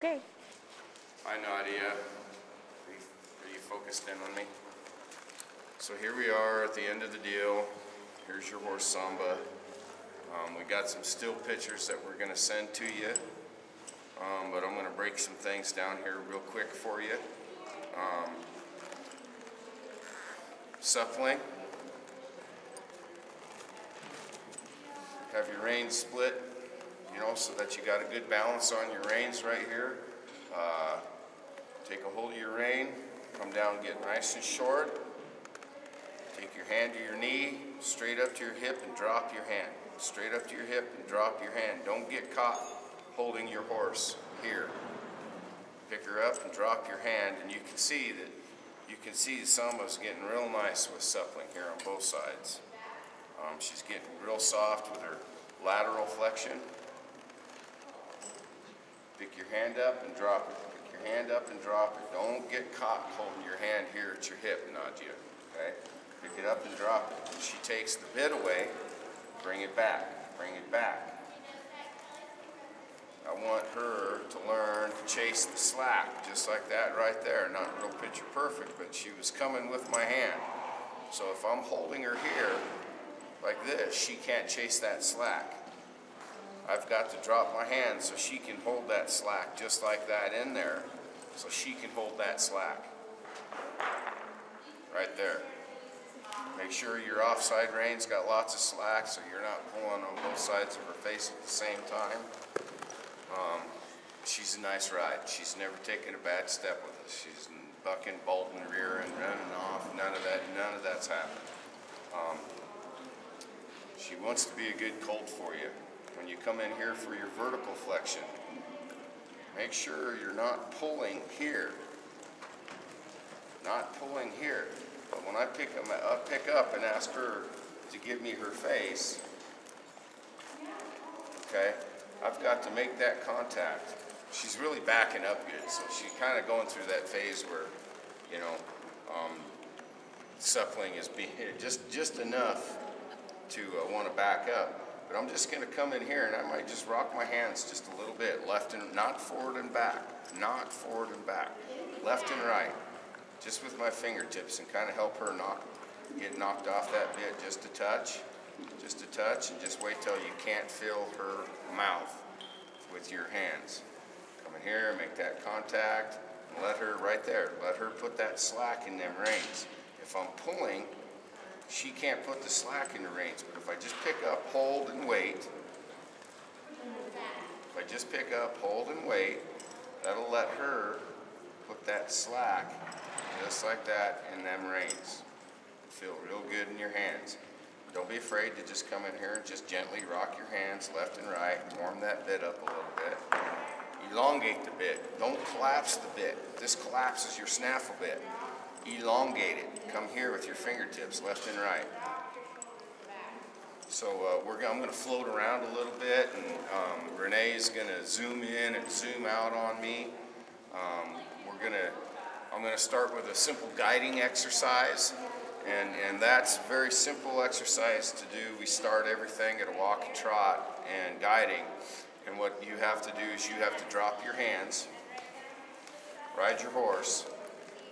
Okay. Hi Nadia, are you focused in on me? So here we are at the end of the deal. Here's your horse Samba. We got some still pictures that we're going to send to you, but I'm going to break some things down here real quick for you. Suppling. Have your reins split, so that you got a good balance on your reins right here. Take a hold of your rein, come down, get nice and short. Take your hand to your knee, straight up to your hip and drop your hand. Straight up to your hip and drop your hand. Don't get caught holding your horse here. Pick her up and drop your hand, and you can see Samba's getting real nice with suppling here on both sides. She's getting real soft with her lateral flexion. Pick your hand up and drop it. Pick your hand up and drop it. Don't get caught holding your hand here at your hip, Nadia. Okay? Pick it up and drop it. When she takes the bit away, bring it back. Bring it back. I want her to learn to chase the slack, just like that right there. Not real picture perfect, but she was coming with my hand. So if I'm holding her here, like this, she can't chase that slack. I've got to drop my hand so she can hold that slack just like that in there, so she can hold that slack. Right there. Make sure your offside rein's got lots of slack so you're not pulling on both sides of her face at the same time. She's a nice ride. She's never taken a bad step with us. She's bucking, bolting, rearing, running off. None of that's happened. She wants to be a good colt for you. When you come in here for your vertical flexion, make sure you're not pulling here. Not pulling here. But when I pick up and ask her to give me her face, okay, I've got to make that contact. She's really backing up good, so she's kind of going through that phase where, suppling is being just enough to want to back up. But I'm just going to come in here and I might just rock my hands just a little bit, left and not forward and back, not forward and back, left and right, just with my fingertips, and kind of help her get knocked off that bit just a touch, and just wait till you can't feel her mouth with your hands. Come in here, make that contact, and let her right there, let her put that slack in them reins. If I'm pulling, she can't put the slack in the reins, but if I just pick up, hold, and wait, that'll let her put that slack just like that in them reins. Feel real good in your hands. Don't be afraid to just come in here and just gently rock your hands left and right, warm that bit up a little bit. Elongate the bit. Don't collapse the bit. This collapses your snaffle bit. Elongate it. Come here with your fingertips left and right. So I'm going to float around a little bit, and Renee's going to zoom in and zoom out on me. I'm going to start with a simple guiding exercise, and that's a very simple exercise to do. We start everything at a walk and trot and guiding, and what you have to do is you have to drop your hands, ride your horse,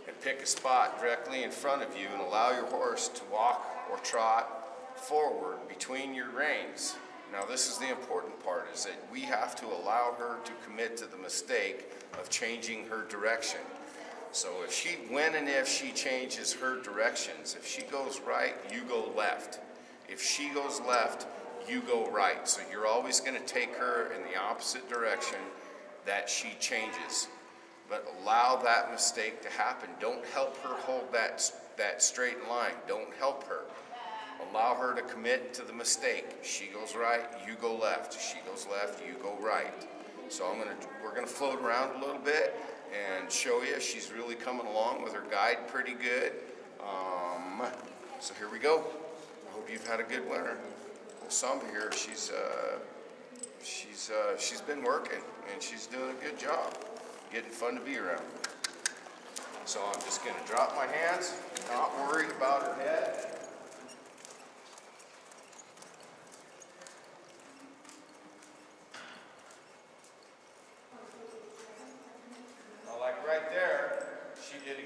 and pick a spot directly in front of you and allow your horse to walk or trot forward between your reins. Now this is the important part, is that we have to allow her to commit to the mistake of changing her direction. So if she changes her directions, if she goes right, you go left. If she goes left, you go right. So you're always going to take her in the opposite direction that she changes. But allow that mistake to happen. Don't help her hold that straight line. Don't help her. Allow her to commit to the mistake. She goes right, you go left. She goes left, you go right. So we're gonna float around a little bit and show you. She's really coming along with her guide pretty good. So here we go. I hope you've had a good winter. Well, Samba here, she's been working and she's doing a good job. Getting fun to be around. So I'm just going to drop my hands, not worried about her head.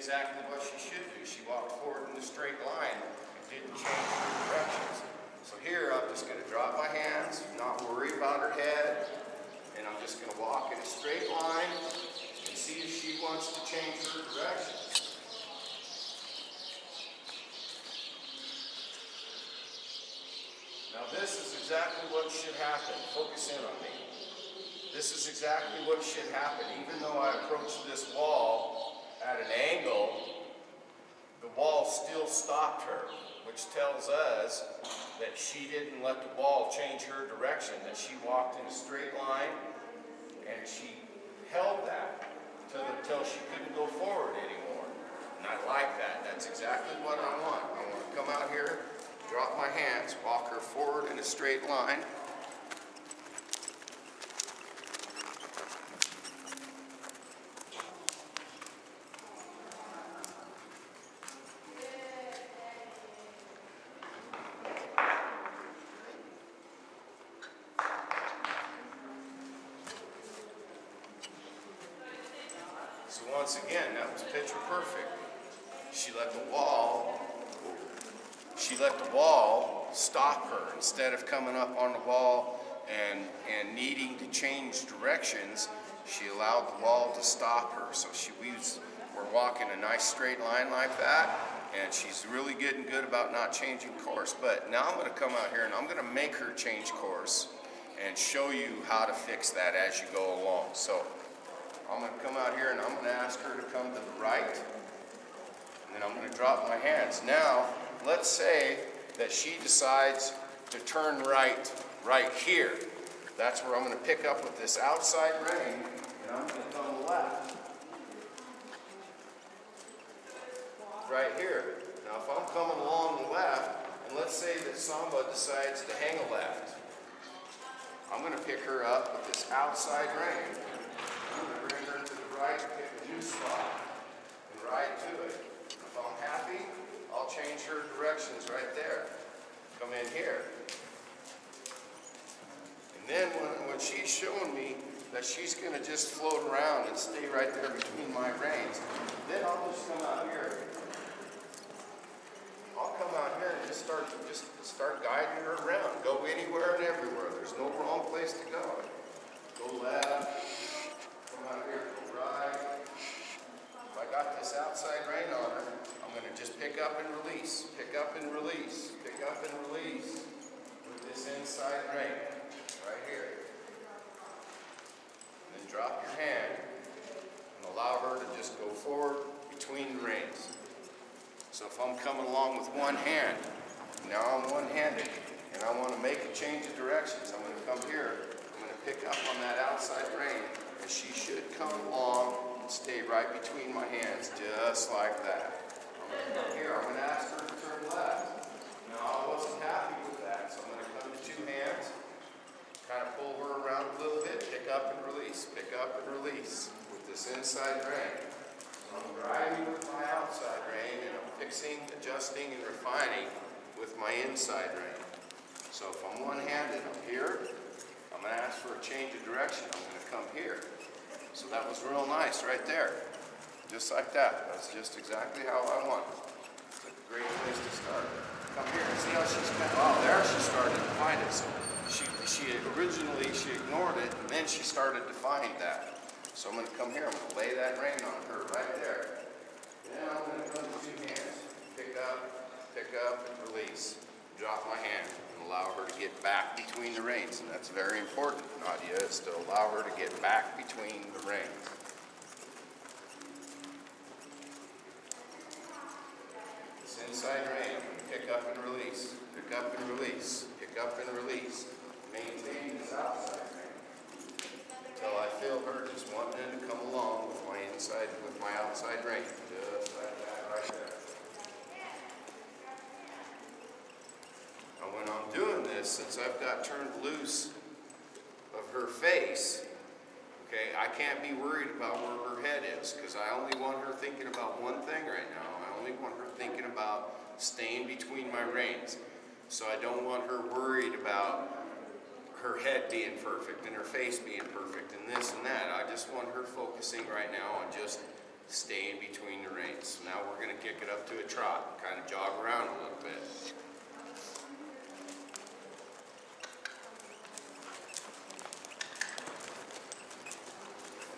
exactly what she should do. She walked forward in a straight line and didn't change her directions. So here I'm just going to drop my hands, not worry about her head, and I'm just going to walk in a straight line and see if she wants to change her directions. Now this is exactly what should happen. Focus in on me. This is exactly what should happen. Even though I approached this wall at an angle, the wall still stopped her, which tells us that she didn't let the wall change her direction, that she walked in a straight line and she held that until she couldn't go forward anymore. And I like that. That's exactly what I want. I want to come out here, drop my hands, walk her forward in a straight line. So once again, that was picture perfect. She let the wall stop her. Instead of coming up on the wall and needing to change directions, she allowed the wall to stop her. So we're walking a nice straight line like that, and she's really getting good about not changing course. But now I'm going to come out here and I'm going to make her change course and show you how to fix that as you go along. So I'm going to come out here and I'm going to ask her to come to the right, and then I'm going to drop my hands. Now, let's say that she decides to turn right here. That's where I'm going to pick up with this outside rein, and I'm going to come left. Right here. Now, if I'm coming along the left, and let's say that Samba decides to hang a left, I'm going to pick her up with this outside rein. I'm going to bring her to the right, pick a new spot, and ride to it. If I'm happy, I'll change her directions right there. Come in here. And then when she's showing me that she's going to just float around and stay right there between my reins, then I'll just come out here. I'll come out here and just start guiding her around. Go anywhere and everywhere. There's no wrong place to go. Go left. Come out here, go right. If I got this outside rein on her, I'm going to just pick up and release, pick up and release, pick up and release with this inside rein right here. And then drop your hand and allow her to just go forward between the reins. So if I'm coming along with one hand, now I'm one-handed, and I want to make a change of directions, I'm going to come here, I'm going to pick up on that outside rein, and she should come along and stay right between my hands, just like that. I'm going to come here, I'm going to ask her to turn left. Now I wasn't happy with that, so I'm going to come to two hands, kind of pull her around a little bit, pick up and release with this inside rein. I'm driving with my outside rein, and I'm fixing, adjusting, and refining with my inside rein. So if I'm one-handed, I'm here. I'm going to ask for a change of direction. I'm going to come here. So that was real nice right there. Just like that. That's just exactly how I want it. It's a great place to start. Come here and see how she's kind of, oh, there she started to find it. So she originally ignored it, and then she started to find that. So I'm going to come here, I'm going to lay that rein on her right there. Then I'm going to come to two hands. Pick up, and release. Drop my hand and allow her to get back between the reins. And that's very important, Nadia, is to allow her to get back between the reins. This inside rein, I'm going to pick up and release. Pick up and release. Pick up and release. Maintain this outside rein until I feel her just wanting to come along with my outside rein, just like that right there. Now when I'm doing this, since I've got turned loose of her face, okay, I can't be worried about where her head is, because I only want her thinking about one thing right now. I only want her thinking about staying between my reins. So I don't want her worried about her head being perfect and her face being perfect and this and that. I just want her focusing right now on just stay in between the reins. Now we're going to kick it up to a trot, kind of jog around a little bit.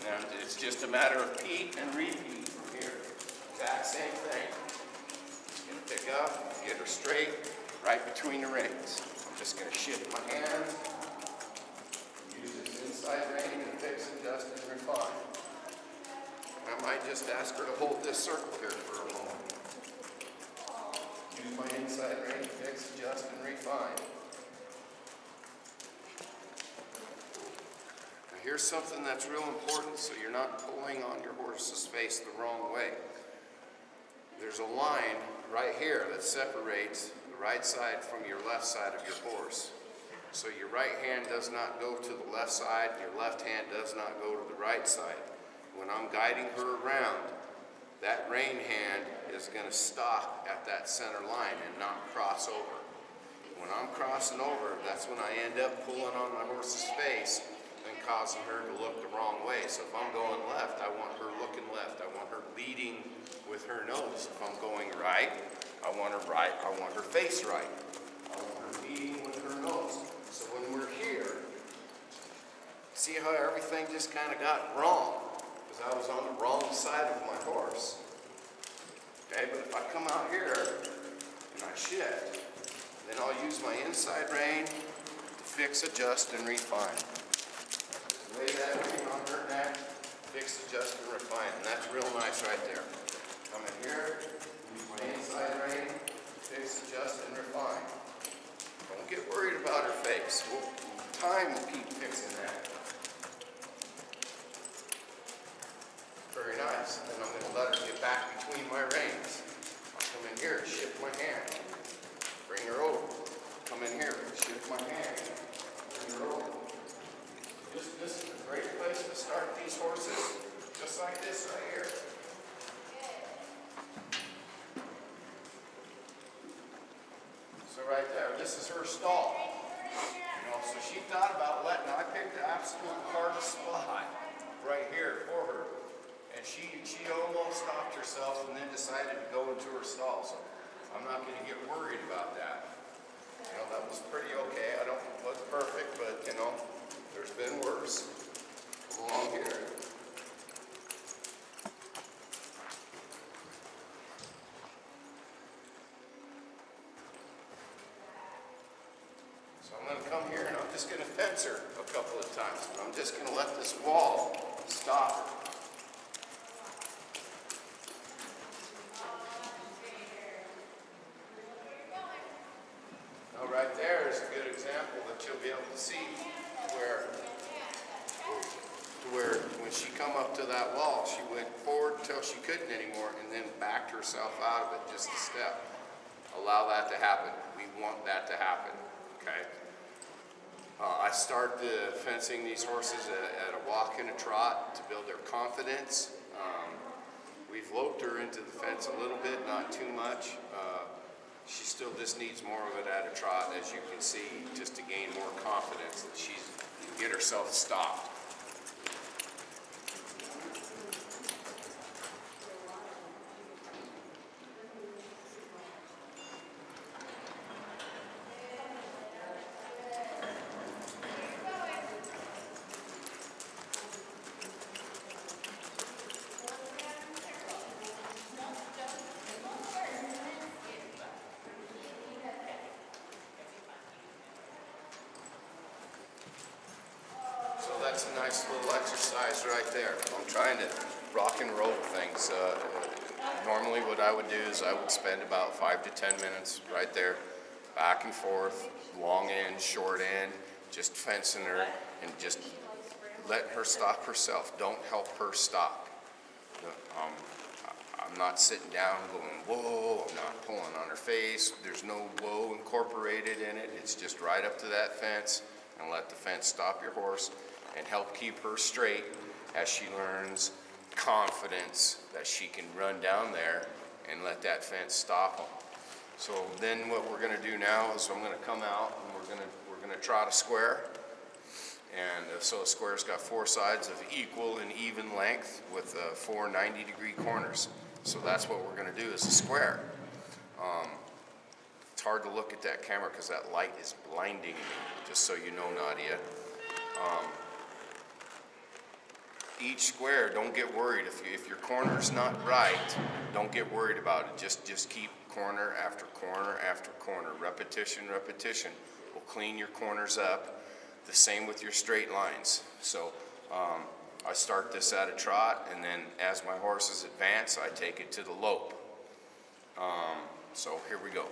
And it's just a matter of repeat and repeat from here. Exact same thing. Just going to pick up, get her straight, right between the reins. I'm just going to shift my hand, use this inside rein and fix, adjust, and refine. I might just ask her to hold this circle here for a moment. Use my inside rein to fix, adjust, and refine. Now here's something that's real important so you're not pulling on your horse's face the wrong way. There's a line right here that separates the right side from your left side of your horse. So your right hand does not go to the left side, your left hand does not go to the right side. When I'm guiding her around, that rein hand is going to stop at that center line and not cross over. When I'm crossing over, that's when I end up pulling on my horse's face and causing her to look the wrong way. So if I'm going left, I want her looking left. I want her leading with her nose. If I'm going right, I want her right. I want her face right. I want her leading with her nose. So when we're here, see how everything just kind of got wrong? Because I was on the wrong side of my horse. Okay, but if I come out here and I shift, then I'll use my inside rein to fix, adjust, and refine. Lay that rein on her neck, fix, adjust, and refine. And that's real nice right there. Come in here, use my inside rein, fix, adjust, and refine. Don't get worried about her face. Time will keep fixing that. Very nice. And then I'm going to let her get back between my reins. I'll come in here, shift my hand, bring her over. Come in here, shift my hand, bring her over. This is a great place to start these horses, just like this right here. So right there, this is her stall. You know, so she thought about letting, I picked the absolute hardest spot right here for her. And she almost stopped herself and then decided to go into her stall. So I'm not going to get worried about that. You know, that was pretty okay. I don't look perfect, but you know, there's been worse. Come along here. So I'm going to come here and I'm just going to fence her a couple of times. I'm just going to let this wall stop her. Right there is a good example that you'll be able to see where when she come up to that wall, she went forward until she couldn't anymore and then backed herself out of it just a step. Allow that to happen. We want that to happen, okay? I start the fencing these horses at a walk and a trot to build their confidence. We've loped her into the fence a little bit, not too much. She still just needs more of it at a trot, as you can see, just to gain more confidence that she can get herself stopped. That's a nice little exercise right there. I'm trying to rock and roll things. Normally what I would do is I would spend about 5 to 10 minutes right there, back and forth, long end, short end, just fencing her and just letting her stop herself. Don't help her stop. I'm not sitting down going, whoa, I'm not pulling on her face. There's no whoa incorporated in it. It's just right up to that fence and let the fence stop your horse and help keep her straight as she learns confidence that she can run down there and let that fence stop them. So then what we're going to do now is I'm going to come out and we're going to trot a square, And so a square's got 4 sides of equal and even length with 4 90-degree corners. So that's what we're going to do is a square. It's hard to look at that camera because that light is blinding me, just so you know, Nadia. Each square, don't get worried. If your corner's not right, don't get worried about it. Just keep corner after corner after corner. Repetition, repetition will clean your corners up. The same with your straight lines. So I start this at a trot, and then as my horses advance, I take it to the lope. So here we go.